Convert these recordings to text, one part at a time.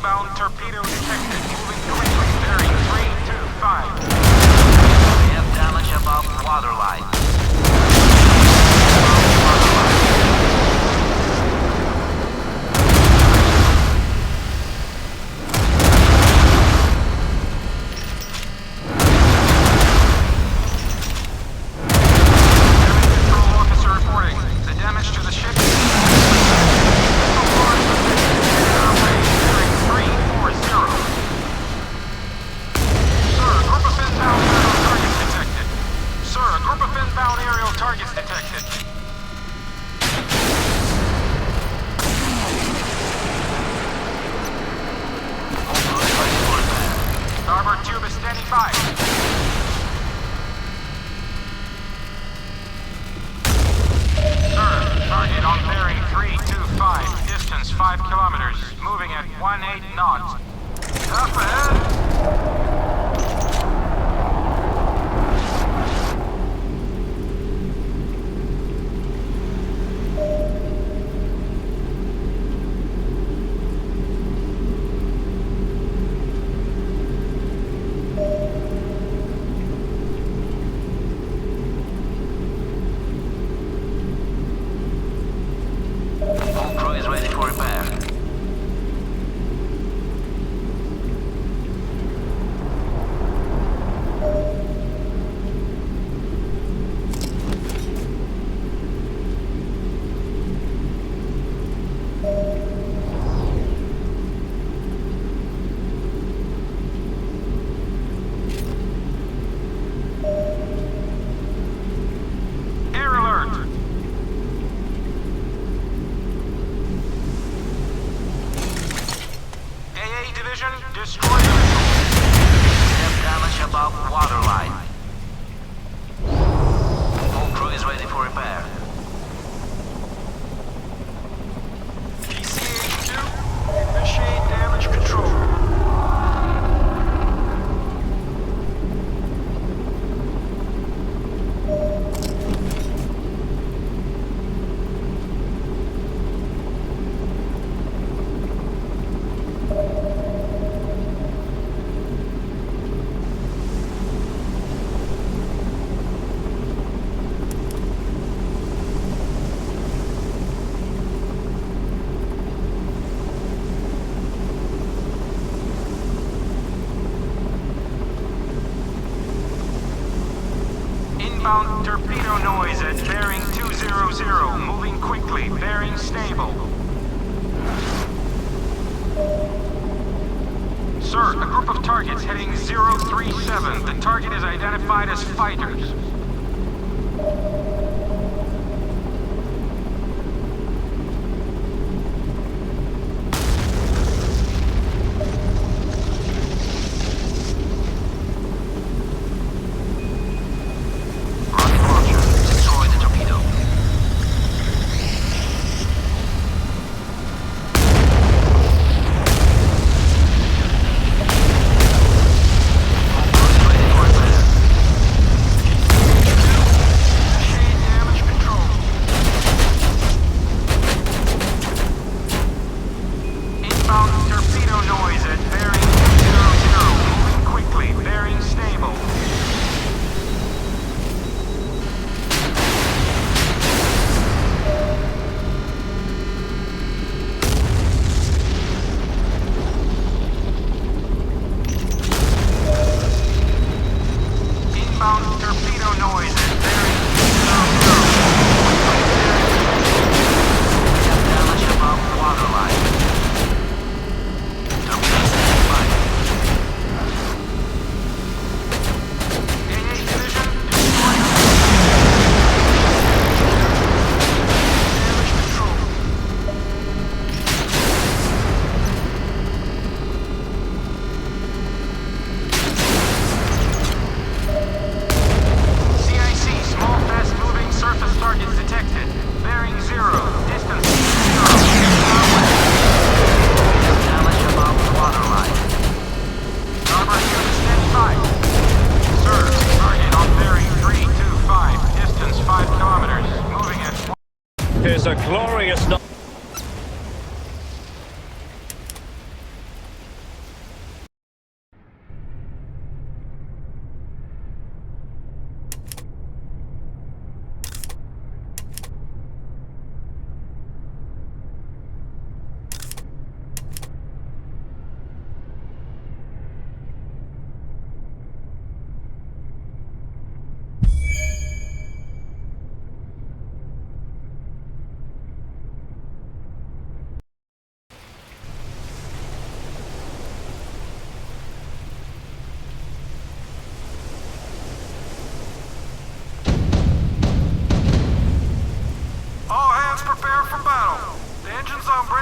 Inbound torpedo detected. Moving quickly. Bearing 325. We have damage above waterline. Targets detected. Starboard tube is standing by. Sir, target on bearing 325. Distance 5 kilometers. Moving at 18 knots. Up ahead. Destroy the missile. We have damage above waterline. All crew is ready for repair. PCH-2, initiate damage control. Inbound torpedo noise at bearing 200. Moving quickly. Bearing stable. Sir, a group of targets heading 037. The target is identified as fighters.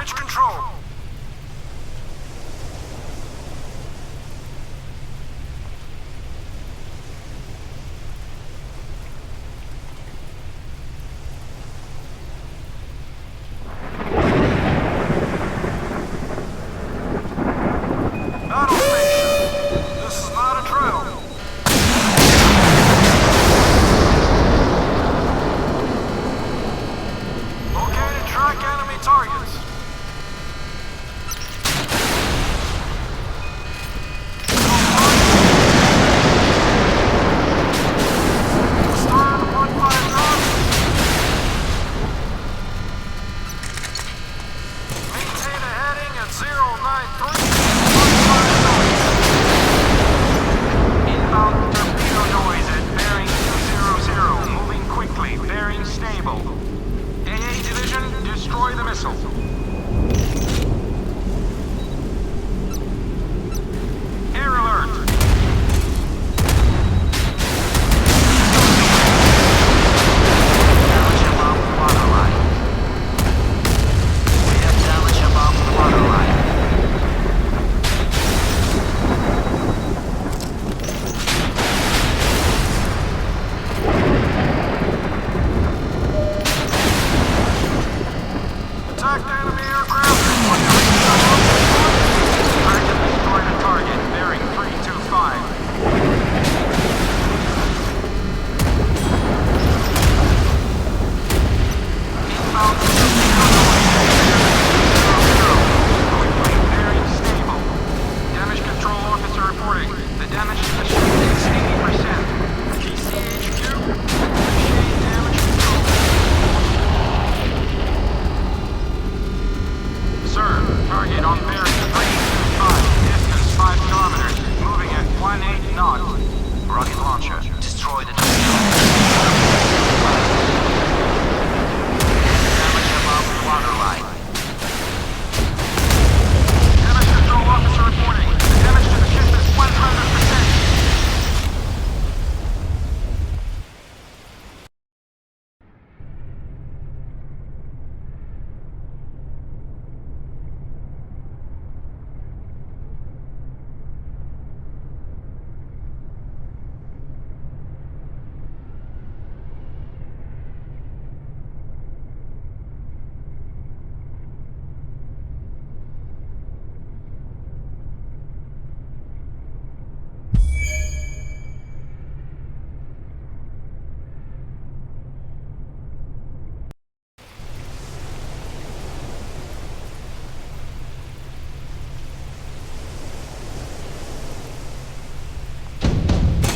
bridge control. Battle station. This is not a drill. Locate and track enemy targets. Start 1-5 knots. Maintain a heading at 093. Inbound torpedo noise at bearing 200. Moving quickly. Bearing stable. AA Division, destroy the missile. Air alert. Damage above the waterline. We have damage above the waterline. Attack enemy aircraft. Active destroy the target. Bearing 325. Inbound torpedo noise at bearing 200. Quickly. Bearing stable. Damage control officer reporting. The damage to the ship is 80%. TCHQ. Initiate damage control. Sir, target on bearing 325, distance 5 kilometers, moving at 18 knots. Rocket launcher. Destroy the torpedo. Damage above the waterline. Damage control officer reporting. The damage to the ship is 100%.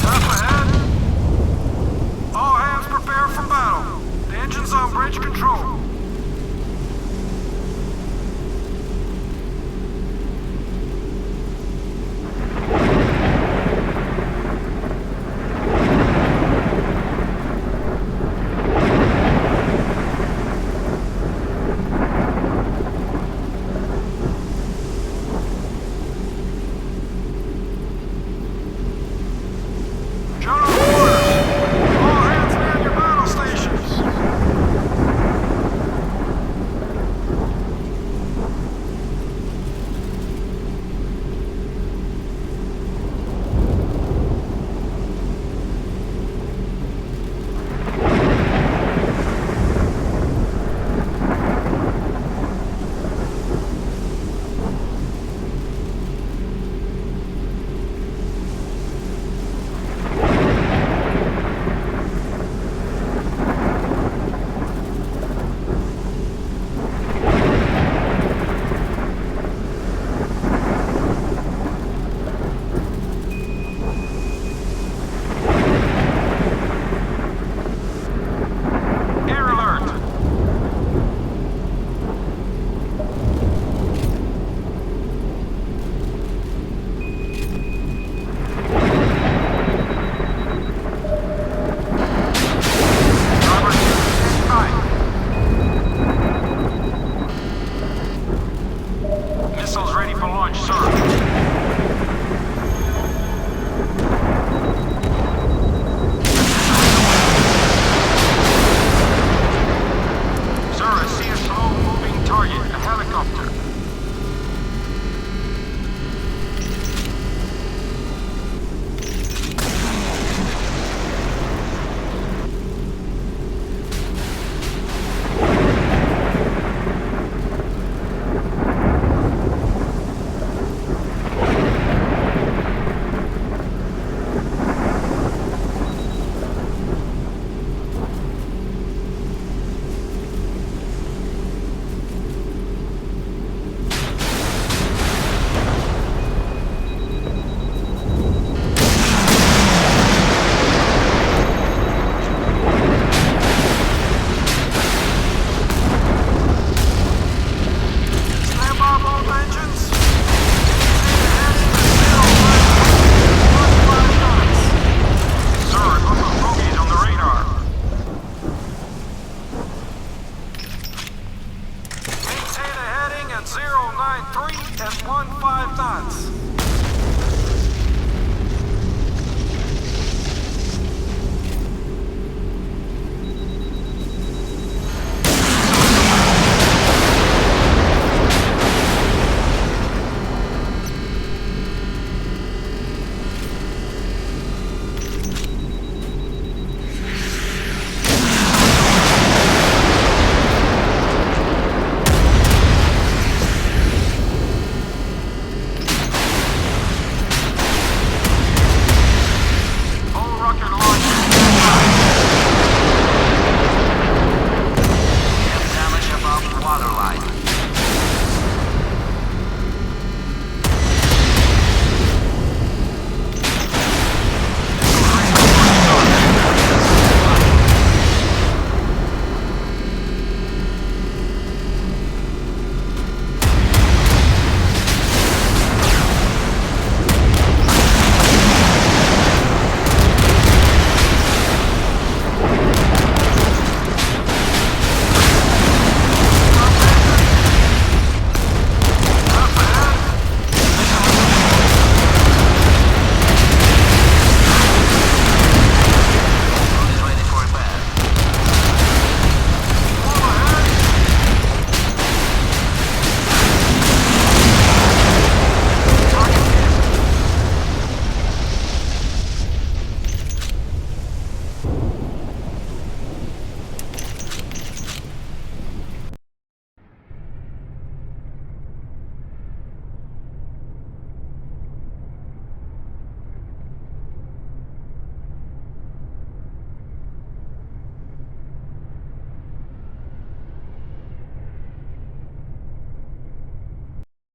Up ahead. All hands prepare for battle. The engine's on bridge control. General orders. All hands man your battle stations. Sir, I see a slow-moving target, a helicopter. at 15 knots.